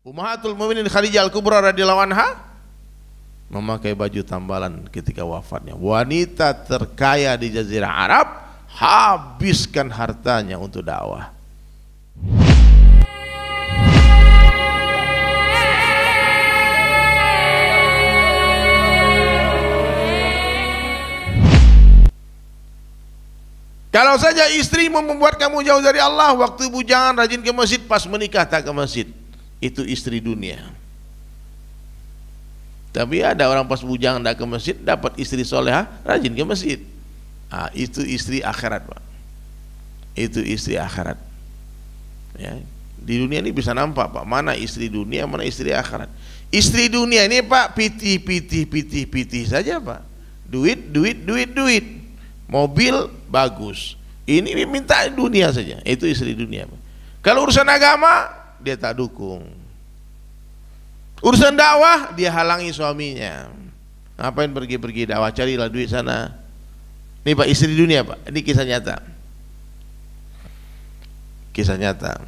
Ummahatul Mukminin Khadijah Al-Kubra radhiyallahu anha memakai baju tambalan ketika wafatnya. Wanita terkaya di Jazirah Arab habiskan hartanya untuk dakwah. Kalau saja istrimu membuat kamu jauh dari Allah, waktu bujangan rajin ke masjid, pas menikah tak ke masjid, itu istri dunia. Tapi ada orang pas bujangan tak ke masjid, dapat istri soleha, rajin ke masjid. Ah, itu istri akhirat, Pak. Itu istri akhirat. Ya, di dunia ini bisa nampak, Pak, mana istri dunia, mana istri akhirat. Istri dunia ini, Pak, pitih saja, Pak. Duit. Mobil bagus. Ini minta dunia saja. Itu istri dunia, Pak. Kalau urusan agama dia tak dukung. Urusan dakwah dia halangi suaminya. Ngapain pergi dakwah, carilah duit sana. Ini, Pak, istri dunia, Pak. Ini kisah nyata. Kisah nyata.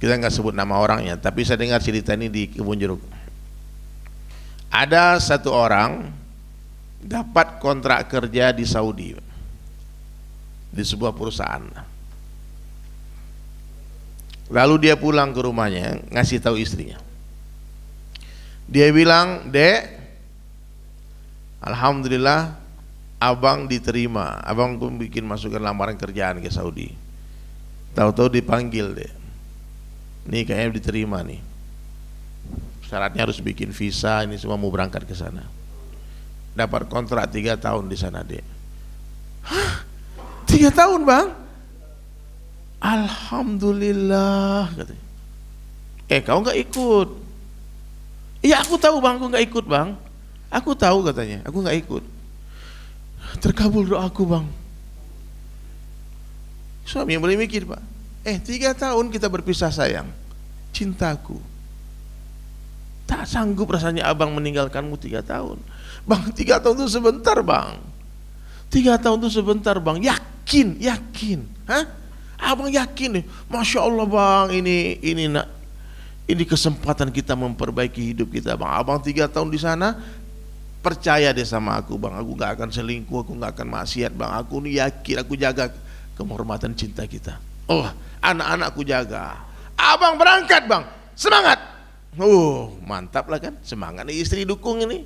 Kita nggak sebut nama orangnya, tapi saya dengar cerita ini di Kebun Jeruk. Ada satu orang dapat kontrak kerja di Saudi, Pak, di sebuah perusahaan. Lalu dia pulang ke rumahnya, ngasih tahu istrinya. Dia bilang, "Dek, alhamdulillah abang diterima. Abang pun bikin masukan lamaran kerjaan ke Saudi. Tahu-tahu dipanggil, Dek. Nih kayaknya diterima nih. Syaratnya harus bikin visa, ini semua mau berangkat ke sana. Dapat kontrak 3 tahun di sana, Dek." Hah? 3 tahun, Bang? Alhamdulillah, katanya. Kau nggak ikut? Iya, aku tahu, Bang, aku nggak ikut, Bang. Aku tahu, katanya, aku nggak ikut. Terkabul doaku, Bang. Suami yang boleh mikir, Pak. 3 tahun kita berpisah, sayang. Cintaku. Tak sanggup rasanya abang meninggalkanmu 3 tahun. Bang, 3 tahun itu sebentar, Bang. 3 tahun itu sebentar, Bang. Yakin. Hah? Abang yakin nih. Masya Allah, Bang, ini kesempatan kita memperbaiki hidup kita, Bang. Abang 3 tahun di sana, percaya deh sama aku, Bang. Aku gak akan selingkuh, aku gak akan maksiat, Bang. Aku nih yakin, aku jaga kehormatan cinta kita. Oh, anak-anakku jaga. Abang berangkat, Bang. Semangat. Mantap lah kan. Semangat nih, istri dukung ini.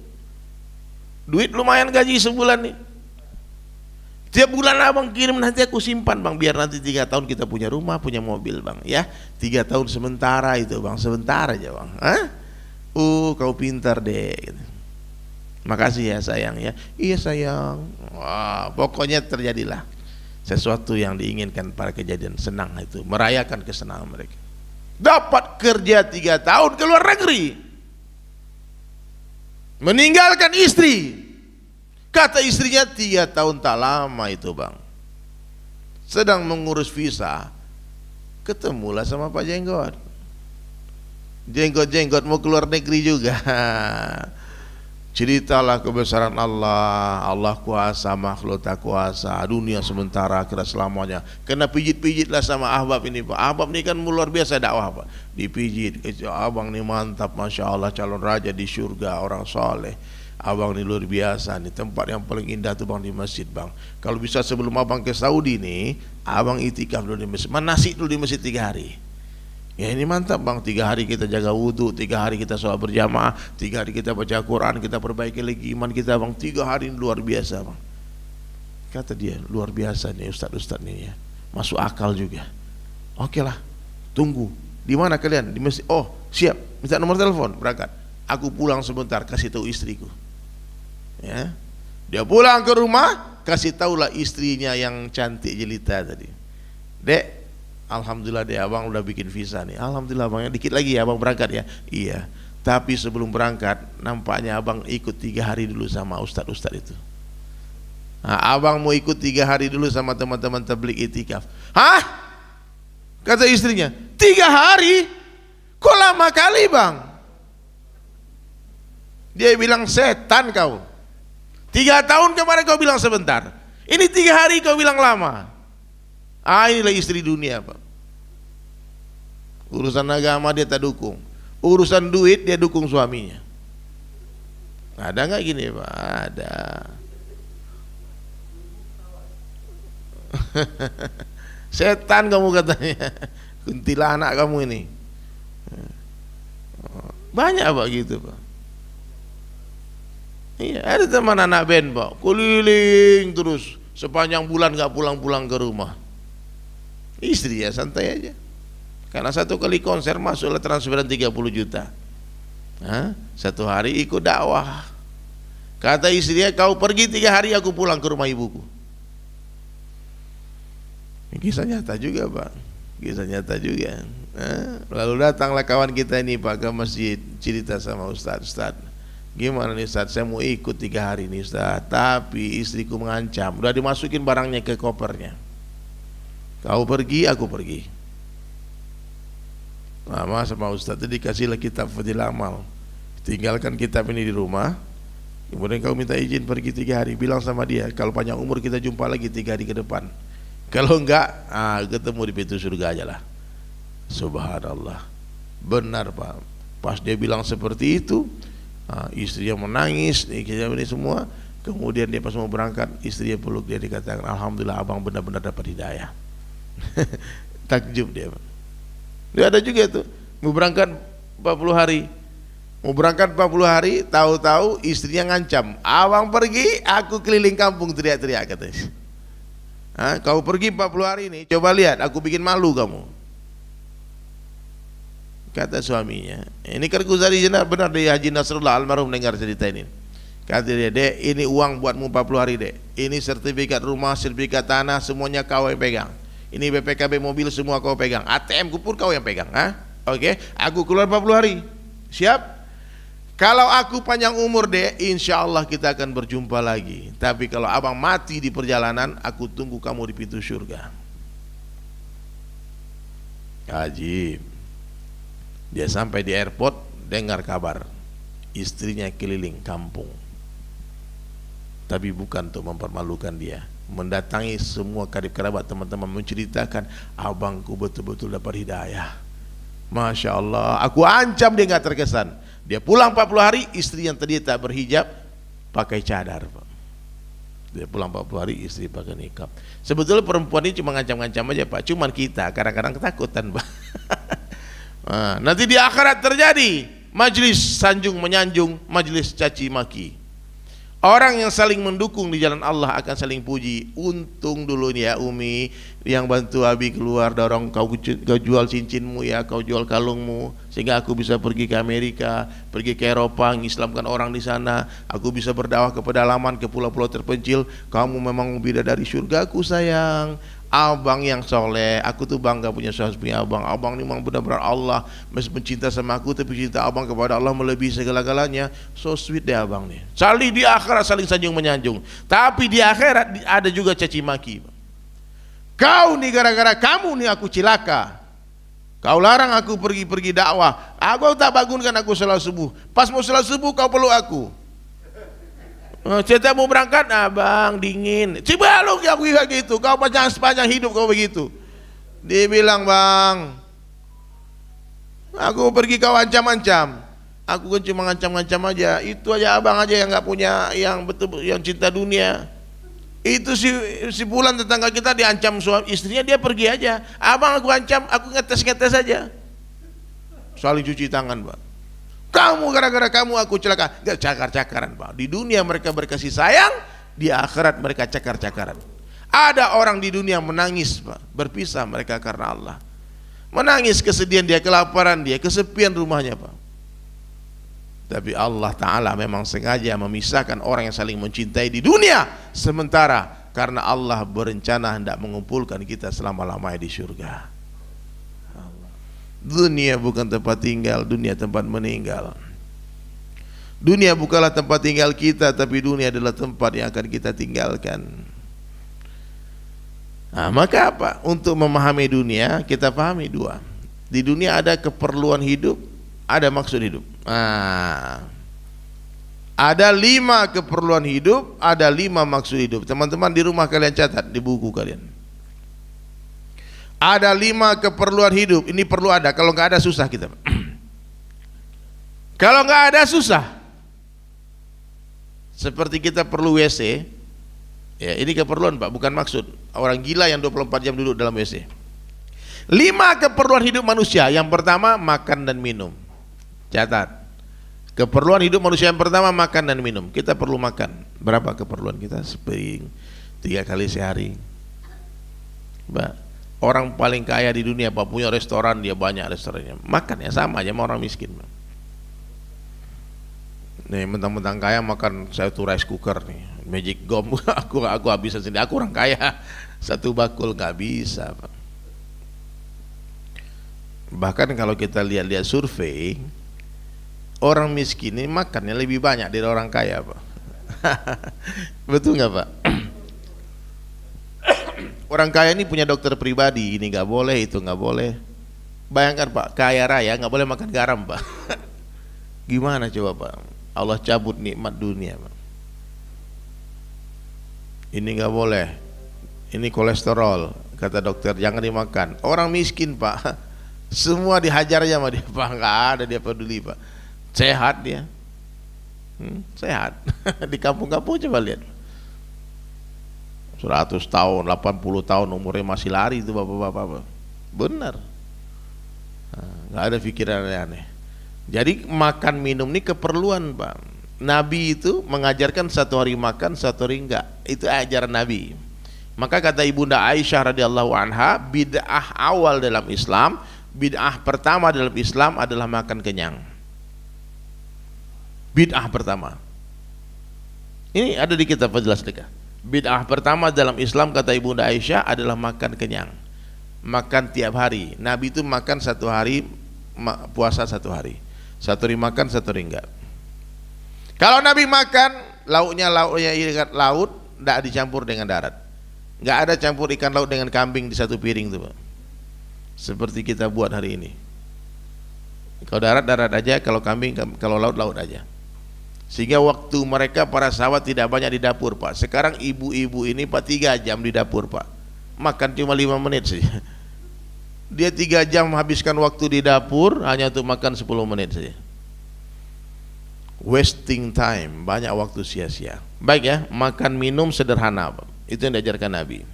Duit lumayan gaji sebulan nih. Tiap bulan abang kirim, nanti aku simpan, Bang, biar nanti 3 tahun kita punya rumah, punya mobil, Bang, ya. 3 tahun sementara itu, Bang, sebentar aja, Bang. Hah? Kau pintar, Dek. Makasih ya, sayang, ya. Iya, sayang. Wah, pokoknya terjadilah sesuatu yang diinginkan para kejadian, senang itu, merayakan kesenangan mereka. Dapat kerja 3 tahun ke luar negeri, meninggalkan istri. Kata istrinya, 3 tahun tak lama itu, Bang. Sedang mengurus visa, ketemulah sama Pak Jenggot. Jenggot mau keluar negeri juga. Ceritalah kebesaran Allah. Allah kuasa, makhluk tak kuasa. Dunia sementara, akhirat selamanya. Kena pijit-pijitlah sama ahbab ini, Pak. Ahbab ini kan luar biasa dakwah, Pak. Dipijit, abang ini mantap, Masya Allah, calon raja di surga, orang soleh. Abang ini luar biasa nih, tempat yang paling indah tuh, Bang, di masjid, Bang. Kalau bisa sebelum abang ke Saudi nih, abang itikaf dulu di masjid, manasik dulu di masjid 3 hari. Ya ini mantap, Bang. 3 hari kita jaga wudhu, 3 hari kita sholat berjamaah, 3 hari kita baca Quran, kita perbaiki lagi iman kita, Bang. 3 hari ini luar biasa, Bang. Kata dia, luar biasa nih ustadz nih, ya. Masuk akal juga. Oke lah, tunggu. Di mana kalian? Di masjid. Oh, siap. Minta nomor telepon, berangkat. Aku pulang sebentar, kasih tahu istriku. Ya, dia pulang ke rumah, kasih tahulah istrinya yang cantik jelita tadi. Dek, alhamdulillah, dek, abang udah bikin visa nih. Alhamdulillah, Bang, dikit lagi ya abang berangkat ya. Iya, tapi sebelum berangkat nampaknya abang ikut 3 hari dulu sama ustadz itu. Nah, abang mau ikut 3 hari dulu sama teman-teman tabligh itikaf. Hah? Kata istrinya, 3 hari? Kok lama kali, Bang? Dia bilang, setan kau. 3 tahun kemarin kau bilang sebentar, ini 3 hari kau bilang lama. Inilah istri dunia, Pak. Urusan agama dia tak dukung. Urusan duit dia dukung suaminya. Ada nggak gini Pak? Ada. Setan kamu katanya, kuntilanak kamu ini. Banyak Pak gitu Pak. Iya, ada teman anak band Pak, keliling terus sepanjang bulan nggak pulang-pulang ke rumah. Istri ya santai aja. Karena satu kali konser masuklah transferan 30 juta. Hah? Satu hari ikut dakwah. Kata istrinya, kau pergi 3 hari, aku pulang ke rumah ibuku. Kisah nyata juga Pak, kisah nyata juga. Lalu datanglah kawan kita ini Pak ke masjid, cerita sama Ustaz, gimana nih Ustaz, saya mau ikut 3 hari nih Ustaz, tapi istriku mengancam, udah dimasukin barangnya ke kopernya. Kau pergi, aku pergi. Lama sama Ustaz itu dikasihlah kitab Fadil Amal, tinggalkan kitab ini di rumah, kemudian kau minta izin pergi 3 hari, bilang sama dia, kalau panjang umur kita jumpa lagi 3 hari ke depan. Kalau enggak, ketemu di pintu surga aja lah. Subhanallah, benar Pak. Pas dia bilang seperti itu, istrinya menangis, ini semua. Kemudian dia pas mau berangkat, istrinya peluk dia, dikatakan, alhamdulillah abang benar-benar dapat hidayah. Takjub dia Pak. Dia ada juga tuh, mau berangkat 40 hari. Mau berangkat 40 hari, tahu-tahu istrinya ngancam, abang pergi, aku keliling kampung teriak-teriak katanya. Kau pergi 40 hari ini, coba lihat, aku bikin malu kamu. Kata suaminya, ini kan Ghazali benar dari Haji Nasrullah almarhum dengar cerita ini. Kata dia, Dek, ini uang buatmu 40 hari Dek. Ini sertifikat rumah, sertifikat tanah, semuanya kau yang pegang. Ini BPKB mobil semua kau pegang. ATM kupur kau yang pegang. Oke, aku keluar 40 hari. Siap? Kalau aku panjang umur Dek, insya Allah kita akan berjumpa lagi. Tapi kalau abang mati di perjalanan, aku tunggu kamu di pintu surga. Ajib. Dia sampai di airport, dengar kabar istrinya keliling kampung. Tapi bukan untuk mempermalukan dia, mendatangi semua karib kerabat teman-teman, menceritakan, abangku betul-betul dapat hidayah. Masya Allah, aku ancam dia nggak terkesan. Dia pulang 40 hari, istri yang tadi tak berhijab pakai cadar Pak. Dia pulang 40 hari, istri pakai nikab. Sebetulnya perempuan ini cuma ngancam-ngancam aja Pak, cuman kita kadang-kadang ketakutan Pak. Nanti di akhirat terjadi majlis sanjung menyanjung, majlis caci maki. Orang yang saling mendukung di jalan Allah akan saling puji. Untung dulu nih ya Umi yang bantu Abi keluar, dorong kau jual cincinmu ya, kau jual kalungmu, sehingga aku bisa pergi ke Amerika, pergi ke Eropa, mengislamkan orang di sana. Aku bisa berdakwah ke pedalaman, ke pulau-pulau terpencil. Kamu memang bidadari surgaku sayang. Abang yang soleh, aku tuh bangga punya suami abang. Abang ini memang benar-benar Allah, meskipun cinta sama aku, tapi cinta abang kepada Allah melebihi segala-galanya. So sweet deh abang nih. Saling di akhirat saling sanjung menyanjung, tapi di akhirat ada juga caci maki. Kau nih gara-gara kamu nih aku cilaka. Kau larang aku pergi-pergi dakwah. Aku tak bangunkan aku salat subuh. Pas mau salat subuh kau peluk aku. Saya mau berangkat, abang dingin. Coba lu yang kayak gitu, kau sepanjang hidup kau begitu. Dia bilang, bang, aku pergi kau ancam-ancam. Aku kan cuma ngancam-ngancam aja. Itu aja abang aja yang nggak punya, yang betul, yang cinta dunia. Itu si Bulan tetangga kita diancam suami istrinya, dia pergi aja. Abang aku ancam, aku ngetes-ngetes aja. Saling cuci tangan, Pak. Kamu gara-gara kamu aku celaka. Gak cakar-cakaran Pak. Di dunia mereka berkasih sayang, di akhirat mereka cakar-cakaran. Ada orang di dunia menangis Pak, berpisah mereka karena Allah. Menangis kesedihan dia, kelaparan dia, kesepian rumahnya Pak. Tapi Allah Ta'ala memang sengaja memisahkan orang yang saling mencintai di dunia sementara, karena Allah berencana hendak mengumpulkan kita selama-lamanya di surga. Dunia bukan tempat tinggal, dunia tempat meninggal. Dunia bukanlah tempat tinggal kita, tapi dunia adalah tempat yang akan kita tinggalkan. Maka apa? Untuk memahami dunia, kita pahami dua. Di dunia ada keperluan hidup, ada maksud hidup. Ada 5 keperluan hidup, ada 5 maksud hidup. Teman-teman di rumah kalian catat di buku kalian. Ada 5 keperluan hidup. Ini perlu ada, kalau nggak ada susah kita. Kalau nggak ada susah. Seperti kita perlu WC, ya ini keperluan Pak, bukan maksud orang gila yang 24 jam duduk dalam WC. 5 keperluan hidup manusia. Yang pertama makan dan minum. Catat. Keperluan hidup manusia yang pertama makan dan minum. Kita perlu makan. Berapa keperluan kita? Sepiring 3 kali sehari. Mbak, orang paling kaya di dunia Pak, punya restoran, dia banyak restorannya. Makan ya sama aja sama orang miskin. Nih mentang-mentang kaya makan satu rice cooker nih, Magic Gom. aku habisan sendiri. Aku orang kaya, satu bakul nggak bisa Pak. Bahkan kalau kita lihat-lihat survei, orang miskin ini makannya lebih banyak dari orang kaya Pak. Betul nggak Pak? Orang kaya ini punya dokter pribadi, ini nggak boleh, itu nggak boleh. Bayangkan Pak, kaya raya nggak boleh makan garam Pak. Gimana coba Pak? Allah cabut nikmat dunia Pak. Ini nggak boleh, ini kolesterol, kata dokter jangan dimakan. Orang miskin Pak, semua dihajarnya sama dia Pak, nggak ada dia peduli Pak. Sehat dia, sehat. Di kampung-kampung coba lihat, 100 tahun, 80 tahun umurnya masih lari itu bapak-bapak. Benar, nggak ada pikiran aneh. Jadi makan minum ini keperluan Pak. Nabi itu mengajarkan 1 hari makan, 1 hari enggak. Itu ajaran Nabi. Maka kata Ibunda Aisyah radhiyallahu anha, bid'ah awal dalam Islam, bid'ah pertama dalam Islam adalah makan kenyang. Bid'ah pertama. Ini ada di kitab Fadhilah Sedekah. Bid'ah pertama dalam Islam kata Ibunda Aisyah adalah makan kenyang. Makan tiap hari. Nabi itu makan 1 hari, puasa 1 hari. 1 hari makan, 1 hari enggak. Kalau Nabi makan, lauknya ikan laut, tidak dicampur dengan darat. Nggak ada campur ikan laut dengan kambing di satu piring tuh Pak. Seperti kita buat hari ini. Kalau darat aja, kalau kambing, kalau laut aja. Sehingga waktu mereka para sahabat tidak banyak di dapur Pak. Sekarang ibu-ibu ini Pak 3 jam di dapur Pak. Makan cuma 5 menit saja. Dia 3 jam habiskan waktu di dapur hanya untuk makan 10 menit saja. Wasting time, banyak waktu sia-sia. Baik ya, makan minum sederhana Pak. Itu yang diajarkan Nabi.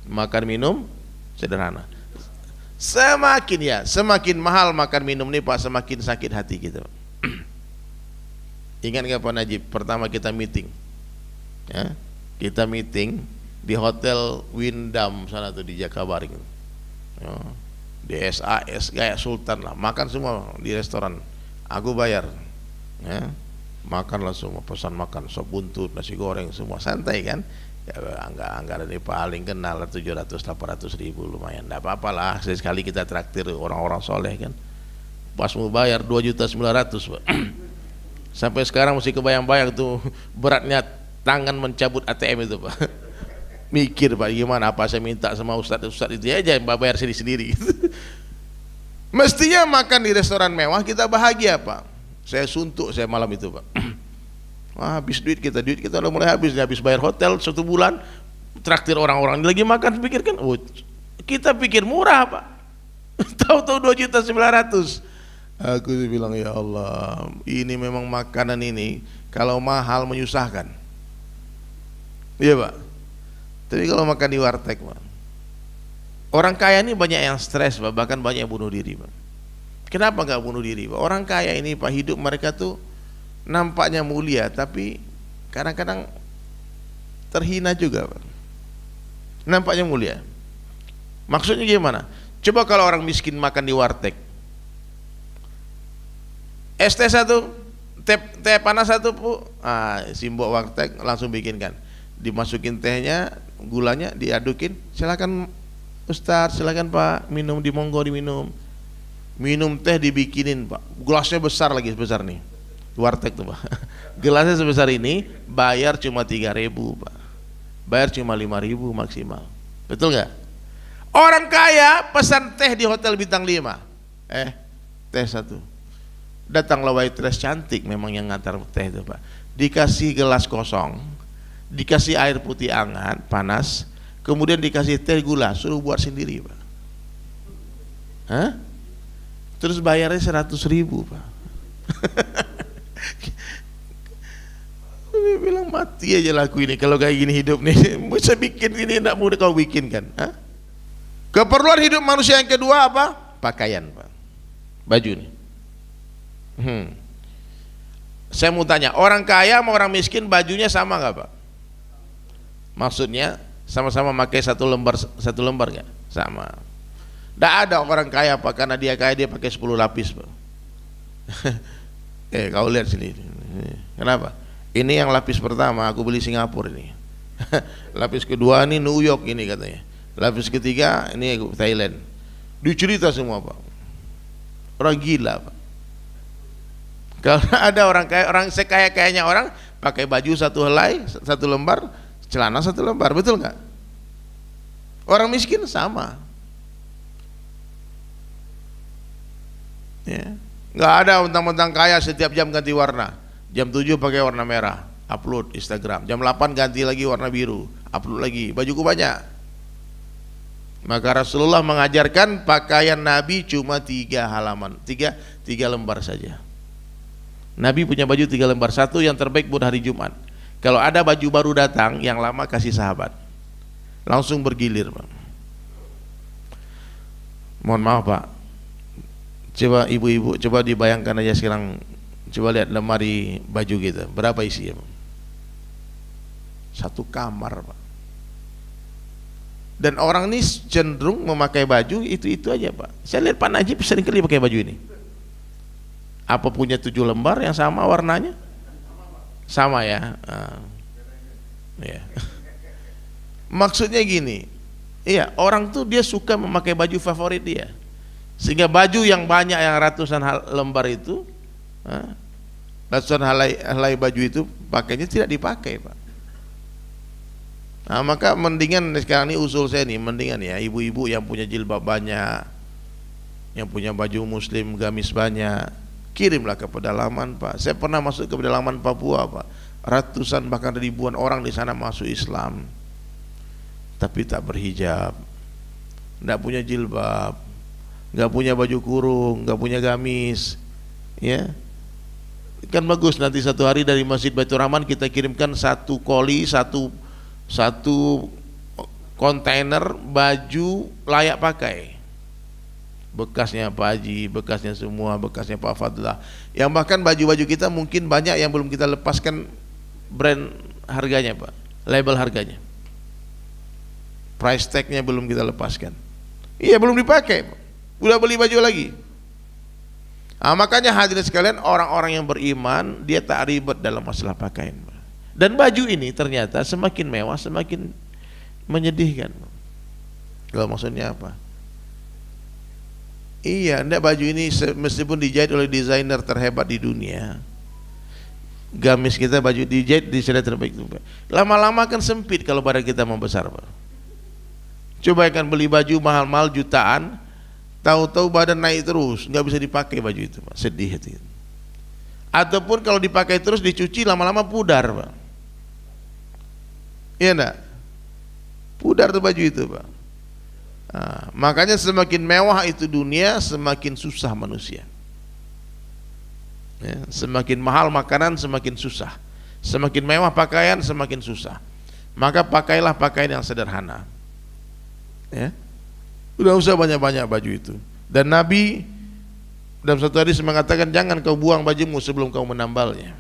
Makan minum sederhana. Semakin mahal makan minum nih Pak, semakin sakit hati kita. Ingat nggak Pak Najib? Pertama kita meeting, ya, kita meeting di hotel Windam sana tuh di Jakabaring, ya, DSAS kayak Sultan lah, makan semua di restoran. Aku bayar, ya, makanlah semua, pesan makan sop buntut, nasi goreng semua, santai kan? Ya anggaran ini paling kenal 700-800 ribu, lumayan, enggak apa-apa lah, sekali kita traktir orang-orang soleh kan. Pas mau bayar 2.900.000 Pak. Sampai sekarang masih kebayang-bayang tuh beratnya tangan mencabut ATM itu Pak. Mikir Pak, gimana apa saya minta sama ustadz itu aja yang bayar sendiri-sendiri. Mestinya makan di restoran mewah kita bahagia Pak. Saya suntuk saya malam itu Pak. Wah, habis duit kita udah mulai habis bayar hotel 1 bulan, traktir orang-orang lagi makan, pikirkan, oh, kita pikir murah Pak. Tahu-tahu 2.900.000. Aku bilang ya Allah, ini memang makanan ini kalau mahal menyusahkan. Iya Pak. Tapi kalau makan di warteg Pak, orang kaya ini banyak yang stres Pak, bahkan banyak yang bunuh diri Pak. Kenapa nggak bunuh diri Pak? Orang kaya ini Pak, hidup mereka tuh nampaknya mulia, tapi kadang-kadang terhina juga Pak. Nampaknya mulia. Maksudnya gimana? Coba kalau orang miskin makan di warteg, es teh 1, teh panas 1 Bu, simbok warteg langsung bikinkan, dimasukin tehnya, gulanya diadukin, silakan Ustaz, silakan Pak, minum, di monggo diminum. Minum teh dibikinin Pak, gelasnya besar lagi, sebesar nih warteg tuh Pak. Gelasnya sebesar ini, bayar cuma 3.000 Pak, bayar cuma 5.000 maksimal. Betul nggak? Orang kaya pesan teh di hotel bintang 5, teh 1, datanglah waitress cantik memang yang ngantar teh itu Pak, dikasih gelas kosong, dikasih air putih hangat panas, kemudian dikasih teh gula, suruh buat sendiri Pak. Hah? Terus bayarnya 100.000 Pak. Dia bilang mati aja laku ini kalau kayak gini hidup nih. Bisa bikin ini tidak mudah kau bikin kan? Hah? Keperluan hidup manusia yang kedua apa? Pakaian, Pak. Baju nih. Saya mau tanya, orang kaya sama orang miskin bajunya sama nggak, Pak? Maksudnya sama-sama pakai satu lembar nggak? Sama. Tidak ada orang kaya Pak, karena dia kaya dia pakai 10 lapis, Pak. Kau lihat sini. Kenapa? Ini yang lapis pertama aku beli Singapura ini. Lapis kedua ini New York ini katanya. Lapis ketiga ini Thailand. Dicerita semua, Pak. Orang gila, Pak. Kalau ada orang kaya, orang sekaya-kayanya orang pakai baju satu helai, satu lembar, celana satu lembar, betul nggak? Orang miskin sama. Ya. Nggak ada mentang-mentang kaya setiap jam ganti warna. Jam 7 pakai warna merah, upload Instagram. Jam 8 ganti lagi warna biru, upload lagi. Bajuku banyak. Maka Rasulullah mengajarkan pakaian Nabi cuma 3 halaman, 3 lembar saja. Nabi punya baju 3 lembar, satu yang terbaik buat hari Jumat. Kalau ada baju baru datang, yang lama kasih sahabat. Langsung bergilir, Pak. Mohon maaf, Pak. Coba ibu-ibu, coba dibayangkan aja sekarang. Coba lihat lemari baju kita, berapa isinya, Pak? Satu kamar, Pak. Dan orang ini cenderung memakai baju itu aja, Pak. Saya lihat Pak Najib sering kali pakai baju ini. Apa punya 7 lembar yang sama warnanya? Sama ya. Ya. Maksudnya gini, iya, orang tuh dia suka memakai baju favorit dia, sehingga baju yang banyak yang ratusan lembar itu, ratusan helai baju itu pakainya tidak dipakai, Pak. Nah, maka mendingan sekarang ini usul saya nih, mendingan ya ibu-ibu yang punya jilbab banyak, yang punya baju muslim gamis banyak, kirimlah ke pedalaman, Pak. Saya pernah masuk ke pedalaman Papua, Pak. Ratusan bahkan ribuan orang di sana masuk Islam, tapi tak berhijab, tidak punya jilbab, nggak punya baju kurung, nggak punya gamis, ya. Kan bagus nanti satu hari dari Masjid Baitur Rahman kita kirimkan satu koli, satu kontainer baju layak pakai. Bekasnya Pak Haji, bekasnya semua, bekasnya Pak Fadlah. Yang bahkan baju-baju kita mungkin banyak yang belum kita lepaskan brand harganya, Pak, label harganya, price tagnya belum kita lepaskan. Iya, belum dipakai, Pak. Udah beli baju lagi. Nah, makanya hadirin sekalian, orang-orang yang beriman dia tak ribet dalam masalah pakaian. Dan baju ini ternyata semakin mewah semakin menyedihkan. Kalau maksudnya apa? Iya, enggak, baju ini meskipun dijahit oleh desainer terhebat di dunia, gamis kita baju dijahit di desainer terbaik, lama-lama kan sempit kalau badan kita membesar, Pak. Coba kan beli baju mahal-mahal jutaan, tahu-tahu badan naik terus, nggak bisa dipakai baju itu, Pak. Sedih itu. Ataupun kalau dipakai terus dicuci lama-lama pudar, Pak. Iya enggak? Pudar tuh baju itu, Pak. Nah, makanya semakin mewah itu dunia, semakin susah manusia. Ya, semakin mahal makanan semakin susah, semakin mewah pakaian semakin susah. Maka pakailah pakaian yang sederhana. Ya, udah usah banyak-banyak baju itu. Dan Nabi dalam satu hadis mengatakan, jangan kau buang bajumu sebelum kau menambalnya.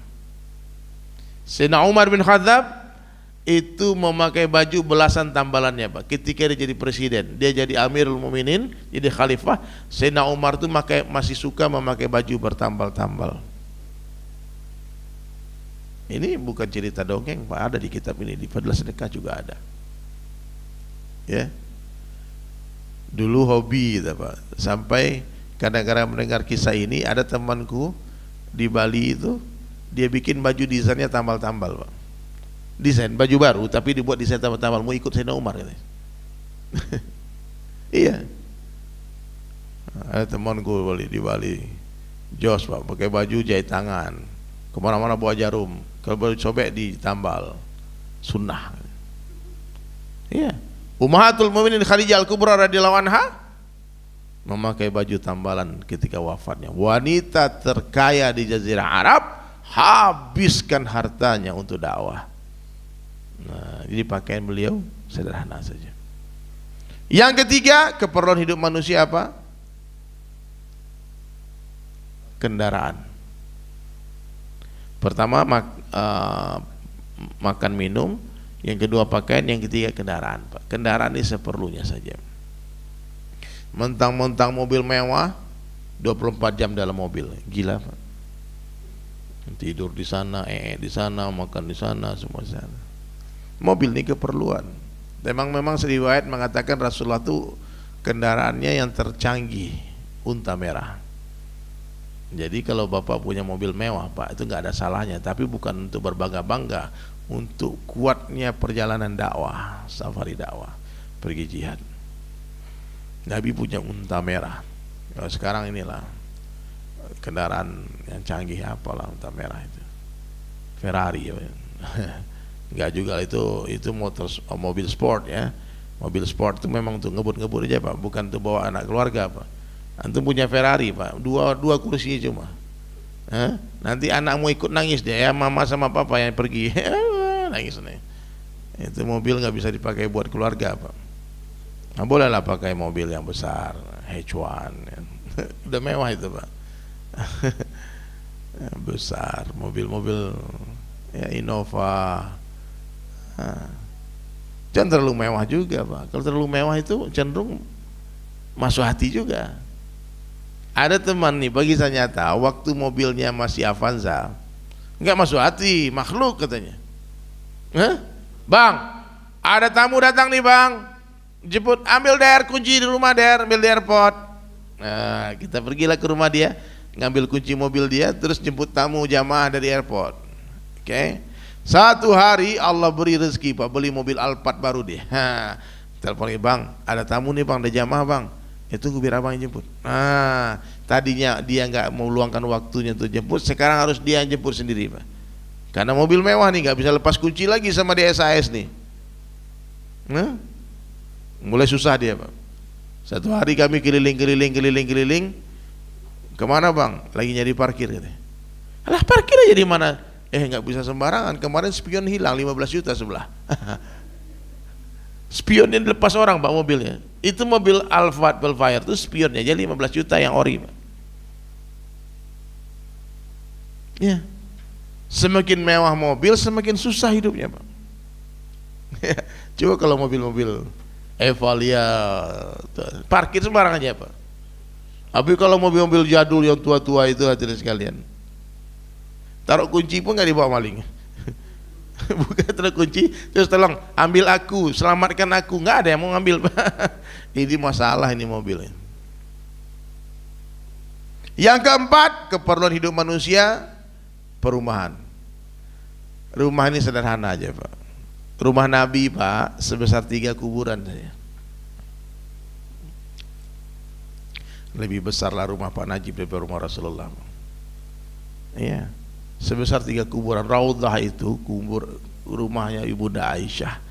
Sayyidina Umar bin Khattab itu memakai baju belasan tambalannya, Pak. Ketika dia jadi presiden, dia jadi Amirul Mukminin, jadi khalifah, Sayyidina Umar itu masih suka memakai baju bertambal-tambal. Ini bukan cerita dongeng, Pak, ada di kitab ini, di Fadlah Sedekah juga ada. Ya. Dulu hobi kita, Pak. Sampai kadang-kadang mendengar kisah ini, ada temanku di Bali itu, dia bikin baju desainnya tambal-tambal, Pak. Desain baju baru tapi dibuat desain tambal-tambal, mau ikut Sayyidina Umar katanya. Iya. Ada temanku di Bali, Jos, Pak, pakai baju jahit tangan, kemana-mana bawa jarum, kalau baru sobek ditambal, sunnah. Iya. Ummahatul Mukminin Khadijah Al-Kubra radhiyallahu anha memakai baju tambalan ketika wafatnya. Wanita terkaya di Jazirah Arab habiskan hartanya untuk dakwah. Nah, jadi pakaian beliau sederhana saja. Yang ketiga, keperluan hidup manusia apa? Kendaraan. Pertama makan minum, yang kedua pakaian, yang ketiga kendaraan. Kendaraan ini seperlunya saja. Mentang-mentang mobil mewah, 24 jam dalam mobil, gila Pak. Tidur di sana, di sana, makan di sana, semua di sana. Mobil ini keperluan. Memang riwayat mengatakan Rasulullah itu kendaraannya yang tercanggih, unta merah. Jadi kalau Bapak punya mobil mewah Pak, itu nggak ada salahnya, tapi bukan untuk berbangga-bangga, untuk kuatnya perjalanan dakwah, safari dakwah, pergi jihad. Nabi punya unta merah. Sekarang inilah kendaraan yang canggih, apalah unta merah itu, Ferrari ya. Enggak juga, itu mobil sport ya. Mobil sport itu memang untuk ngebut-ngebut aja Pak, bukan untuk bawa anak keluarga Pak. Antum punya Ferrari Pak, dua kursi cuma. Nanti anakmu ikut nangis dia, ya mama sama papa yang pergi. Nangis nih. Itu mobil nggak bisa dipakai buat keluarga Pak. Nah, bolehlah pakai mobil yang besar, H1 ya. Udah mewah itu Pak. Besar, mobil-mobil ya Innova. Jangan terlalu mewah juga Pak. Kalau terlalu mewah itu cenderung masuk hati juga. Ada teman nih, bagi saya nyata, waktu mobilnya masih Avanza, nggak masuk hati, makhluk katanya. Bang, ada tamu datang nih bang, jemput, ambil der kunci di rumah der, ambil di airport. Nah, kita pergilah ke rumah dia, ngambil kunci mobil dia, terus jemput tamu jamaah dari airport. Oke. Satu hari Allah beri rezeki Pak, beli mobil Alphard baru dia. Telepon bang, ada tamu nih bang, ada jamaah bang. Itu biar abang yang jemput. Nah, tadinya dia nggak mau luangkan waktunya untuk jemput, sekarang harus dia yang jemput sendiri Pak. Karena mobil mewah nih, nggak bisa lepas kunci lagi sama di SAS nih. Nah, mulai susah dia Pak. Satu hari kami keliling. Kemana bang? Lagi nyari parkir katanya. Alah parkir aja di mana? Nggak bisa sembarangan. Kemarin spion hilang 15 juta sebelah. Spionnya dilepas orang Pak mobilnya. Itu mobil Alphard Belfire itu spionnya aja 15 juta yang ori Pak. Ya. Semakin mewah mobil, semakin susah hidupnya Pak. Coba kalau mobil-mobil Evalia parkir sembarangan aja Pak. Tapi kalau mobil-mobil jadul yang tua-tua itu hadirin sekalian, taruh kunci pun nggak dibawa maling. Bukan taruh kunci terus tolong ambil aku, selamatkan aku, nggak ada yang mau ngambil Pak. Ini masalah ini mobilnya. Yang keempat, keperluan hidup manusia, perumahan. Rumah ini sederhana aja Pak. Rumah Nabi Pak sebesar 3 kuburan saja. Lebih besarlah rumah Pak Najib daripada rumah Rasulullah. Iya. Sebesar 3 kuburan. Raudhah itu kubur rumahnya Ibunda Aisyah.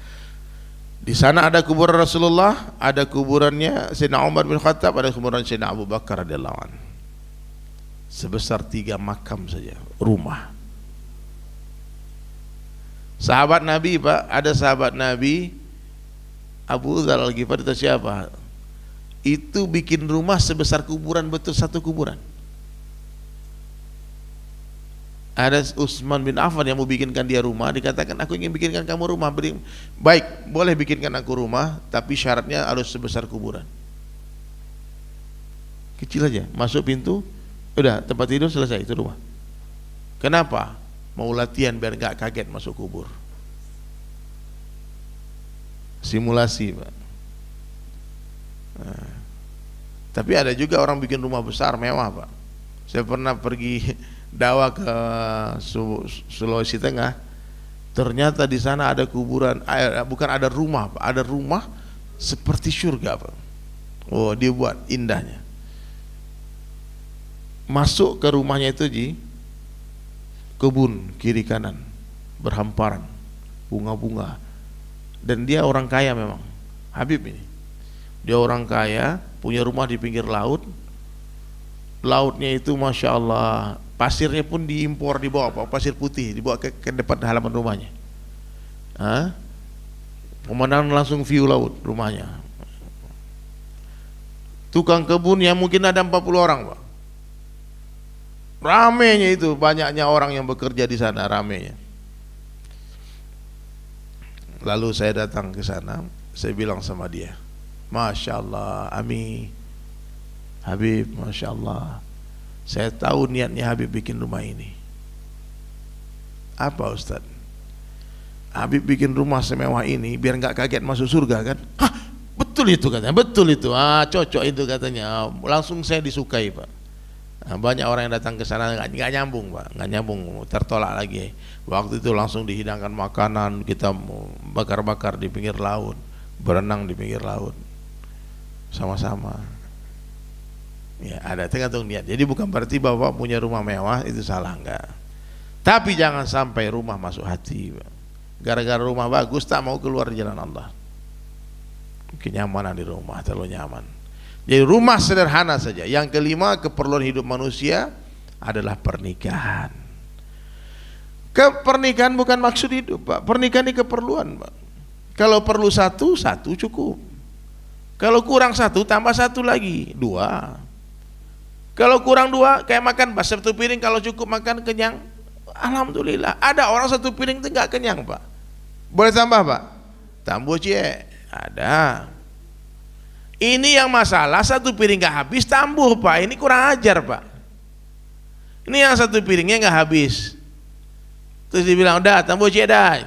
Di sana ada kuburan Rasulullah, ada kuburannya Sayyidina Umar bin Khattab, ada kuburan Sayyidina Abu Bakar radhiyallahu anhu. Sebesar 3 makam saja rumah. Sahabat Nabi Pak, ada sahabat Nabi Abu Dzar Al-Ghifari itu siapa? Itu bikin rumah sebesar kuburan, betul satu kuburan. Ada Utsman bin Affan yang mau bikinkan dia rumah, dikatakan aku ingin bikinkan kamu rumah. Baik, boleh bikinkan aku rumah, tapi syaratnya harus sebesar kuburan. Kecil aja, masuk pintu, udah tempat tidur selesai, itu rumah. Kenapa? Mau latihan biar gak kaget masuk kubur. Simulasi Pak. Nah, tapi ada juga orang bikin rumah besar, mewah Pak. Saya pernah pergi dakwah ke Sulawesi Tengah, ternyata di sana ada kuburan, bukan ada rumah Pak, ada rumah seperti surga Pak. Oh, dia buat indahnya. Masuk ke rumahnya itu kebun kiri kanan berhamparan, bunga-bunga, dan dia orang kaya memang. Habib ini, dia orang kaya, punya rumah di pinggir laut. Lautnya itu Masya Allah, pasirnya pun diimpor, dibawa Pak, pasir putih, dibawa ke depan halaman rumahnya. Pemandangan langsung view laut rumahnya. Tukang kebunnya mungkin ada 40 orang Pak. Ramenya itu, banyaknya orang yang bekerja di sana, ramenya. Lalu saya datang ke sana, saya bilang sama dia, Masya Allah, Ami, Habib, Masya Allah, saya tahu niatnya Habib bikin rumah ini. Apa Ustaz? Habib bikin rumah semewah ini biar nggak kaget masuk surga kan? Hah, betul itu katanya, betul itu. Cocok itu katanya. Langsung saya disukai Pak. Banyak orang yang datang ke sana nggak nyambung Pak, nggak nyambung, tertolak lagi. Waktu itu langsung dihidangkan makanan, kita bakar-bakar di pinggir laut, berenang di pinggir laut, sama-sama. Ya, ada tergantung niat. Jadi bukan berarti Bapak punya rumah mewah itu salah, enggak. Tapi jangan sampai rumah masuk hati. Gara-gara rumah bagus tak mau keluar di jalan Allah. Kenyamanan di rumah terlalu nyaman. Jadi rumah sederhana saja. Yang kelima, keperluan hidup manusia adalah pernikahan. Pernikahan bukan maksud hidup Pak. Pernikahan ini keperluan Pak. Kalau perlu satu cukup. Kalau kurang satu tambah satu lagi, 2. Kalau kurang 2 kayak makan Pak, 1 piring kalau cukup makan kenyang, alhamdulillah. Ada orang 1 piring itu nggak kenyang Pak. Boleh tambah Pak? Tambah cie, ada. Ini yang masalah 1 piring nggak habis tambah Pak. Ini kurang ajar Pak. Ini yang 1 piringnya nggak habis. Terus dibilang udah tambah cie dah.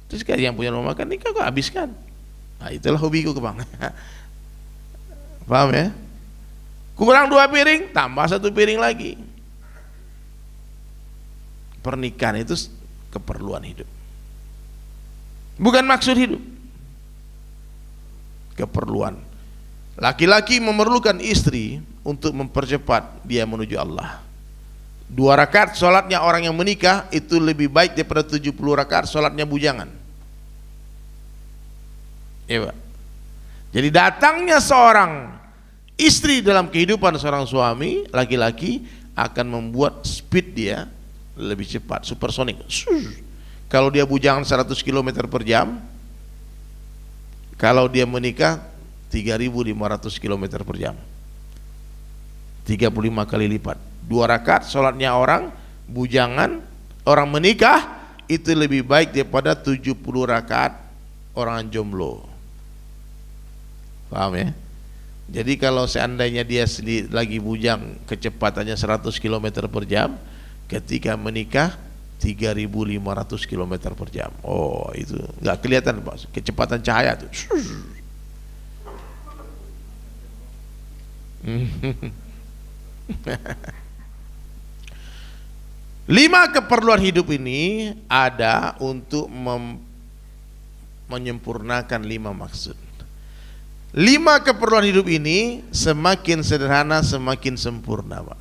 Terus kayak yang punya rumah makan ini kok habiskan. Nah, itulah hobiku Bang. Paham ya? Kurang 2 piring, tambah 1 piring lagi. Pernikahan itu keperluan hidup, bukan maksud hidup. Keperluan. Laki-laki memerlukan istri untuk mempercepat dia menuju Allah. 2 rakaat sholatnya orang yang menikah itu lebih baik daripada 70 rakaat sholatnya bujangan. Ya Pak. Jadi datangnya seorang istri dalam kehidupan seorang suami laki-laki akan membuat speed dia lebih cepat, supersonik. Kalau dia bujangan 100 km per jam, kalau dia menikah 3.500 km per jam, 35 kali lipat. 2 rakaat sholatnya orang bujangan, orang menikah itu lebih baik daripada 70 rakaat orang jomblo. Paham ya? Jadi kalau seandainya dia lagi bujang kecepatannya 100 km per jam, ketika menikah 3.500 km per jam. Oh, itu nggak kelihatan Pak, kecepatan cahaya tuh. 5 keperluan hidup ini ada untuk menyempurnakan 5 maksud. 5 keperluan hidup ini semakin sederhana semakin sempurna Pak.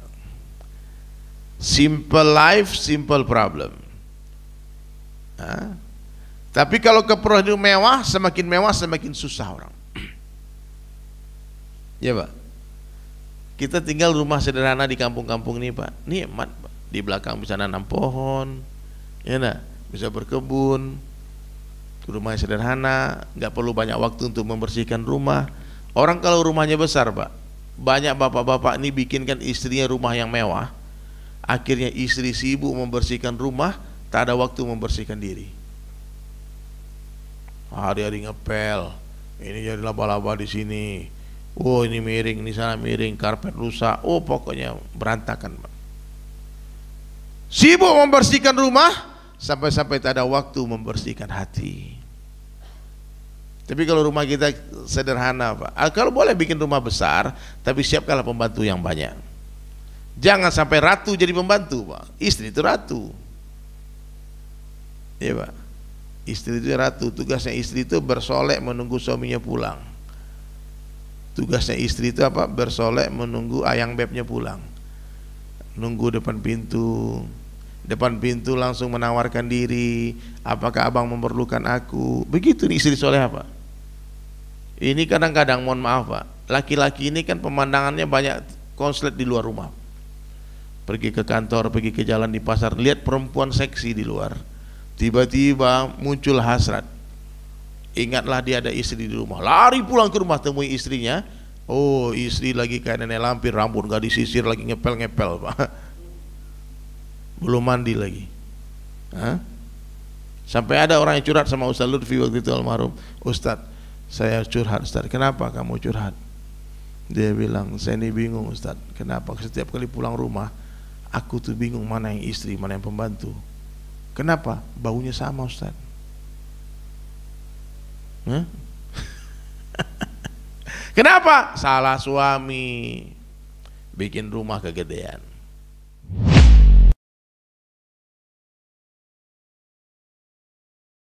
Simple life, simple problem. Tapi kalau keperluan hidup mewah semakin susah orang. Ya Pak. Kita tinggal rumah sederhana di kampung-kampung ini Pak, nikmat Pak. Di belakang bisa nanam pohon, ya nah, bisa berkebun. Rumahnya sederhana, nggak perlu banyak waktu untuk membersihkan rumah. Orang kalau rumahnya besar Pak, banyak bapak-bapak ini bikinkan istrinya rumah yang mewah. Akhirnya istri sibuk membersihkan rumah, tak ada waktu membersihkan diri. Hari-hari ngepel, ini jadi laba-laba di sini. Oh ini miring, di sana miring, karpet rusak. Oh pokoknya berantakan Pak. Sibuk membersihkan rumah sampai-sampai tak ada waktu membersihkan hati. Tapi kalau rumah kita sederhana Pak, kalau boleh bikin rumah besar, tapi siapkanlah pembantu yang banyak. Jangan sampai ratu jadi pembantu Pak. Istri itu ratu. Iya Pak. Istri itu ratu. Tugasnya istri itu bersolek menunggu suaminya pulang. Tugasnya istri itu apa? Bersolek menunggu ayang bebnya pulang. Nunggu depan pintu. Depan pintu langsung menawarkan diri. Apakah abang memerlukan aku? Begitu nih istri soleh apa? Ini kadang-kadang mohon maaf Pak, laki-laki ini kan pemandangannya banyak konslet di luar rumah. Pergi ke kantor, pergi ke jalan di pasar, lihat perempuan seksi di luar. Tiba-tiba muncul hasrat. Ingatlah dia ada istri di rumah. Lari pulang ke rumah, temui istrinya. Oh, istri lagi kayak nenek lampir, rambut gak disisir, lagi ngepel-ngepel, Pak. Belum mandi lagi. Hah? Sampai ada orang yang curhat sama Ustaz Lutfi waktu itu almarhum. Ustaz, saya curhat Ustaz. Kenapa kamu curhat? Dia bilang, saya ini bingung Ustaz. Kenapa setiap kali pulang rumah, aku tuh bingung mana yang istri, mana yang pembantu. Kenapa? Baunya sama Ustaz. Hah? Kenapa? Salah suami, bikin rumah kegedean.